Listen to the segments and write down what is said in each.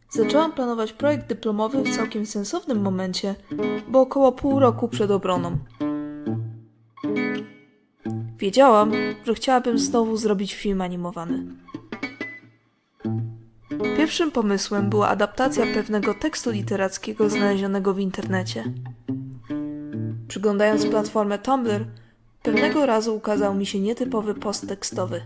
Zaczęłam planować projekt dyplomowy w całkiem sensownym momencie, bo około pół roku przed obroną. Wiedziałam, że chciałabym znowu zrobić film animowany. Pierwszym pomysłem była adaptacja pewnego tekstu literackiego znalezionego w internecie. Przyglądając platformę Tumblr, pewnego razu ukazał mi się nietypowy post tekstowy.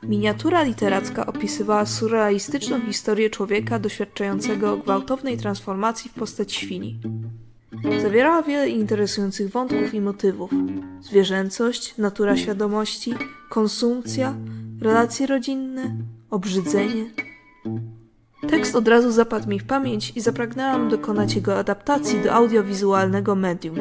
Miniatura literacka opisywała surrealistyczną historię człowieka doświadczającego gwałtownej transformacji w postać świni. Zawierała wiele interesujących wątków i motywów: zwierzęcość, natura świadomości, konsumpcja, relacje rodzinne, obrzydzenie. Tekst od razu zapadł mi w pamięć i zapragnęłam dokonać jego adaptacji do audiowizualnego medium.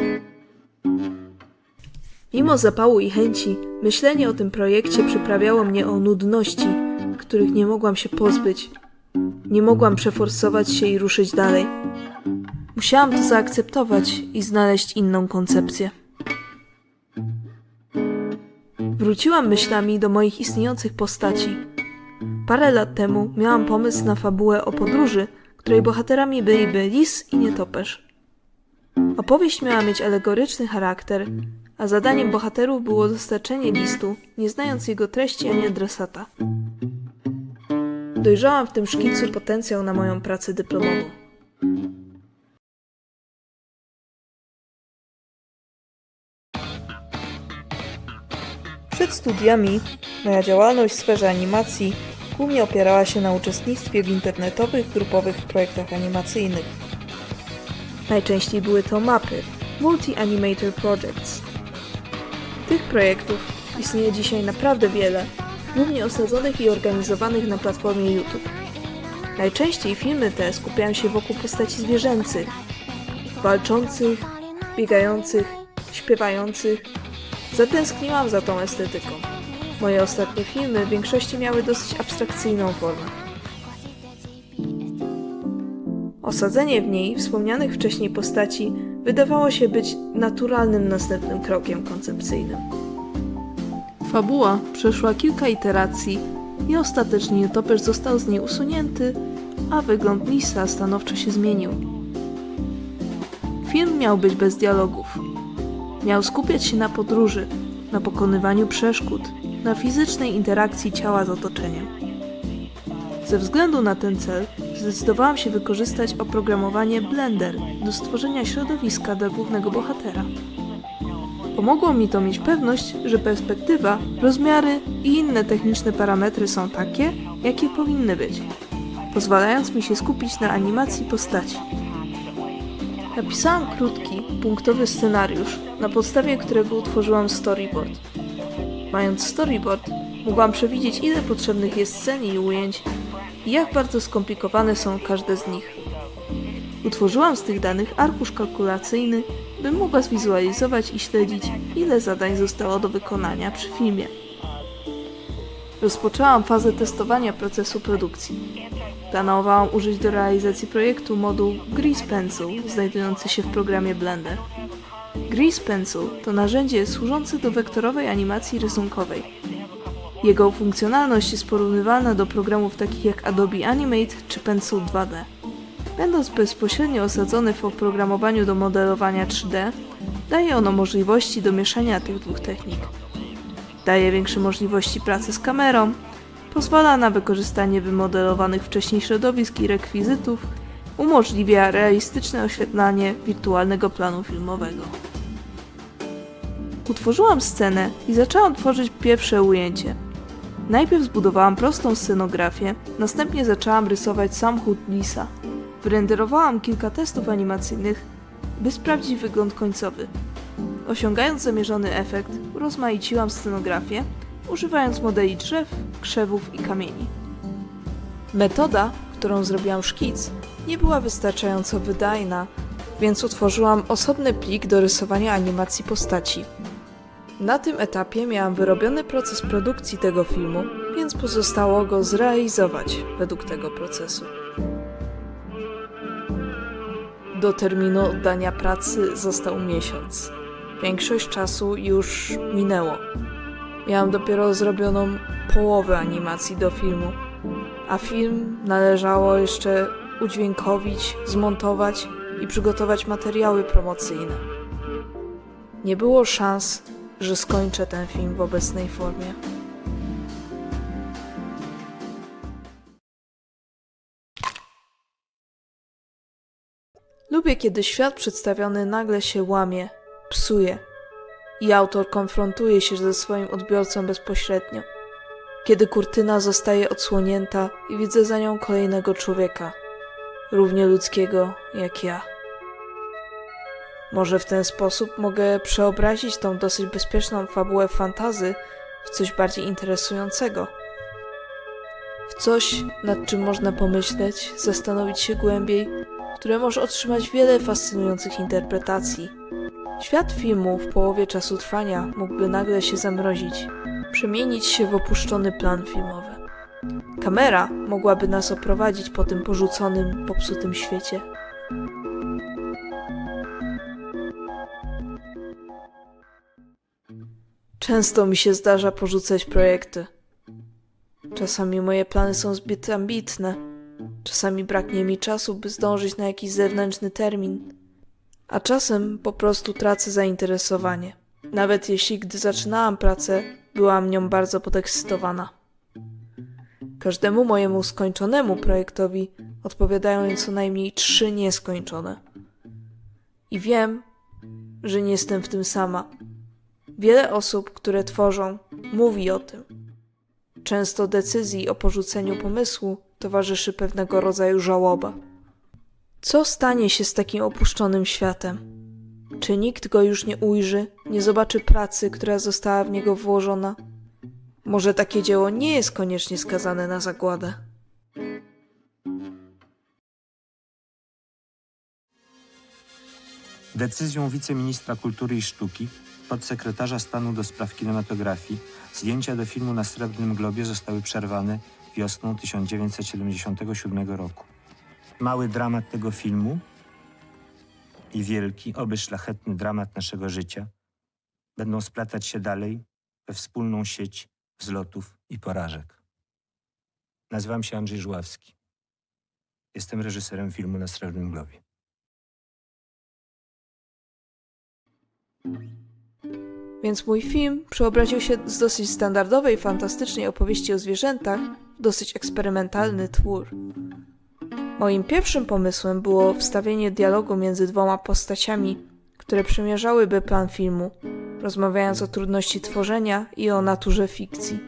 Mimo zapału i chęci, myślenie o tym projekcie przyprawiało mnie o nudności, których nie mogłam się pozbyć. Nie mogłam przeforsować się i ruszyć dalej. Musiałam to zaakceptować i znaleźć inną koncepcję. Wróciłam myślami do moich istniejących postaci. Parę lat temu miałam pomysł na fabułę o podróży, której bohaterami byliby lis i nietoperz. Opowieść miała mieć alegoryczny charakter, a zadaniem bohaterów było dostarczenie listu, nie znając jego treści ani adresata. Dojrzałam w tym szkicu potencjał na moją pracę dyplomową. Przed studiami moja działalność w sferze animacji głównie opierała się na uczestnictwie w internetowych, grupowych projektach animacyjnych. Najczęściej były to mapy, Multi-Animator Projects. Tych projektów istnieje dzisiaj naprawdę wiele, głównie osadzonych i organizowanych na platformie YouTube. Najczęściej filmy te skupiają się wokół postaci zwierzęcych, walczących, biegających, śpiewających. Zatęskniłam za tą estetyką. Moje ostatnie filmy w większości miały dosyć abstrakcyjną formę. Osadzenie w niej wspomnianych wcześniej postaci wydawało się być naturalnym następnym krokiem koncepcyjnym. Fabuła przeszła kilka iteracji i ostatecznie nietoperz został z niej usunięty, a wygląd lisa stanowczo się zmienił. Film miał być bez dialogów. Miał skupiać się na podróży, na pokonywaniu przeszkód, na fizycznej interakcji ciała z otoczeniem. Ze względu na ten cel zdecydowałam się wykorzystać oprogramowanie Blender do stworzenia środowiska dla głównego bohatera. Pomogło mi to mieć pewność, że perspektywa, rozmiary i inne techniczne parametry są takie, jakie powinny być, pozwalając mi się skupić na animacji postaci. Napisałam krótki, punktowy scenariusz, na podstawie którego utworzyłam storyboard. Mając storyboard, mogłam przewidzieć, ile potrzebnych jest scen i ujęć i jak bardzo skomplikowane są każde z nich. Utworzyłam z tych danych arkusz kalkulacyjny, bym mogła zwizualizować i śledzić, ile zadań zostało do wykonania przy filmie. Rozpoczęłam fazę testowania procesu produkcji. Planowałam użyć do realizacji projektu moduł Grease Pencil znajdujący się w programie Blender. Grease Pencil to narzędzie służące do wektorowej animacji rysunkowej. Jego funkcjonalność jest porównywalna do programów takich jak Adobe Animate czy Pencil 2D. Będąc bezpośrednio osadzony w oprogramowaniu do modelowania 3D, daje ono możliwości do mieszania tych dwóch technik. Daje większe możliwości pracy z kamerą, pozwala na wykorzystanie wymodelowanych wcześniej środowisk i rekwizytów, umożliwia realistyczne oświetlanie wirtualnego planu filmowego. Utworzyłam scenę i zaczęłam tworzyć pierwsze ujęcie. Najpierw zbudowałam prostą scenografię, następnie zaczęłam rysować sam chód lisa. Wyrenderowałam kilka testów animacyjnych, by sprawdzić wygląd końcowy. Osiągając zamierzony efekt, urozmaiciłam scenografię, używając modeli drzew, krzewów i kamieni. Metoda, którą zrobiłam szkic, nie była wystarczająco wydajna, więc utworzyłam osobny plik do rysowania animacji postaci. Na tym etapie miałam wyrobiony proces produkcji tego filmu, więc pozostało go zrealizować według tego procesu. Do terminu oddania pracy został miesiąc. Większość czasu już minęło. Miałam dopiero zrobioną połowę animacji do filmu, a film należało jeszcze udźwiękowić, zmontować i przygotować materiały promocyjne. Nie było szans, że skończę ten film w obecnej formie. Lubię, kiedy świat przedstawiony nagle się łamie, psuje i autor konfrontuje się ze swoim odbiorcą bezpośrednio. Kiedy kurtyna zostaje odsłonięta i widzę za nią kolejnego człowieka, równie ludzkiego jak ja. Może w ten sposób mogę przeobrazić tą dosyć bezpieczną fabułę fantasy w coś bardziej interesującego. W coś, nad czym można pomyśleć, zastanowić się głębiej, które może otrzymać wiele fascynujących interpretacji. Świat filmu w połowie czasu trwania mógłby nagle się zamrozić, przemienić się w opuszczony plan filmowy. Kamera mogłaby nas oprowadzić po tym porzuconym, popsutym świecie. Często mi się zdarza porzucać projekty. Czasami moje plany są zbyt ambitne. Czasami braknie mi czasu, by zdążyć na jakiś zewnętrzny termin. A czasem po prostu tracę zainteresowanie. Nawet jeśli gdy zaczynałam pracę, byłam nią bardzo podekscytowana. Każdemu mojemu skończonemu projektowi odpowiadają co najmniej 3 nieskończone. I wiem, że nie jestem w tym sama. Wiele osób, które tworzą, mówi o tym. Często decyzji o porzuceniu pomysłu towarzyszy pewnego rodzaju żałoba. Co stanie się z takim opuszczonym światem? Czy nikt go już nie ujrzy, nie zobaczy pracy, która została w niego włożona? Może takie dzieło nie jest koniecznie skazane na zagładę? Decyzją wiceministra kultury i sztuki, podsekretarza stanu do spraw kinematografii, zdjęcia do filmu na Srebrnym Globie zostały przerwane wiosną 1977 roku. Mały dramat tego filmu i wielki, oby szlachetny dramat naszego życia będą splatać się dalej we wspólną sieć wzlotów i porażek. Nazywam się Andrzej Żuławski. Jestem reżyserem filmu na Srebrnym Globie. Więc mój film przeobraził się z dosyć standardowej, fantastycznej opowieści o zwierzętach w dosyć eksperymentalny twór. Moim pierwszym pomysłem było wstawienie dialogu między 2 postaciami, które przemierzałyby plan filmu, rozmawiając o trudności tworzenia i o naturze fikcji.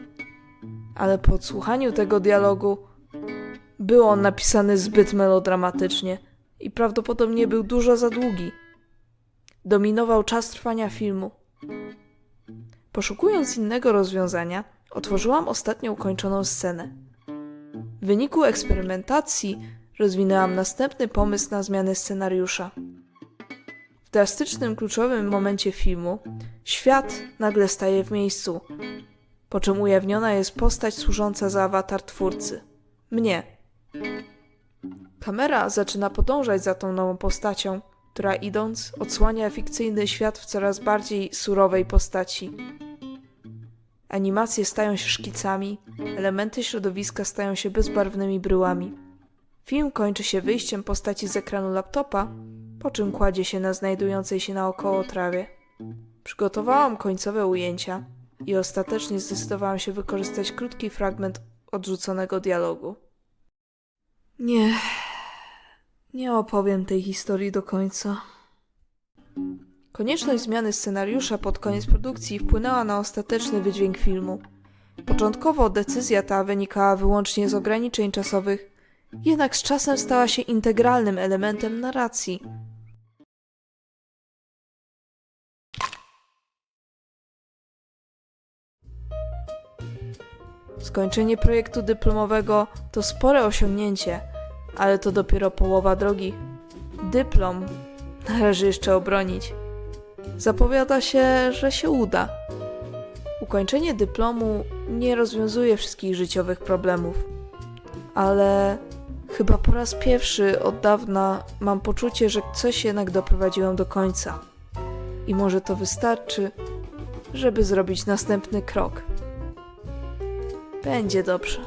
Ale po odsłuchaniu tego dialogu był on napisany zbyt melodramatycznie i prawdopodobnie był dużo za długi. Dominował czas trwania filmu. Poszukując innego rozwiązania, otworzyłam ostatnio ukończoną scenę. W wyniku eksperymentacji rozwinęłam następny pomysł na zmianę scenariusza. W drastycznym, kluczowym momencie filmu świat nagle staje w miejscu, po czym ujawniona jest postać służąca za awatar twórcy. Mnie. Kamera zaczyna podążać za tą nową postacią, która idąc odsłania fikcyjny świat w coraz bardziej surowej postaci. Animacje stają się szkicami, elementy środowiska stają się bezbarwnymi bryłami. Film kończy się wyjściem postaci z ekranu laptopa, po czym kładzie się na znajdującej się naokoło trawie. Przygotowałam końcowe ujęcia i ostatecznie zdecydowałam się wykorzystać krótki fragment odrzuconego dialogu. Nie opowiem tej historii do końca. Konieczność zmiany scenariusza pod koniec produkcji wpłynęła na ostateczny wydźwięk filmu. Początkowo decyzja ta wynikała wyłącznie z ograniczeń czasowych, jednak z czasem stała się integralnym elementem narracji. Skończenie projektu dyplomowego to spore osiągnięcie, ale to dopiero połowa drogi. Dyplom należy jeszcze obronić. Zapowiada się, że się uda. Ukończenie dyplomu nie rozwiązuje wszystkich życiowych problemów, ale chyba po raz pierwszy od dawna mam poczucie, że coś jednak doprowadziłem do końca. I może to wystarczy, żeby zrobić następny krok. Będzie dobrze.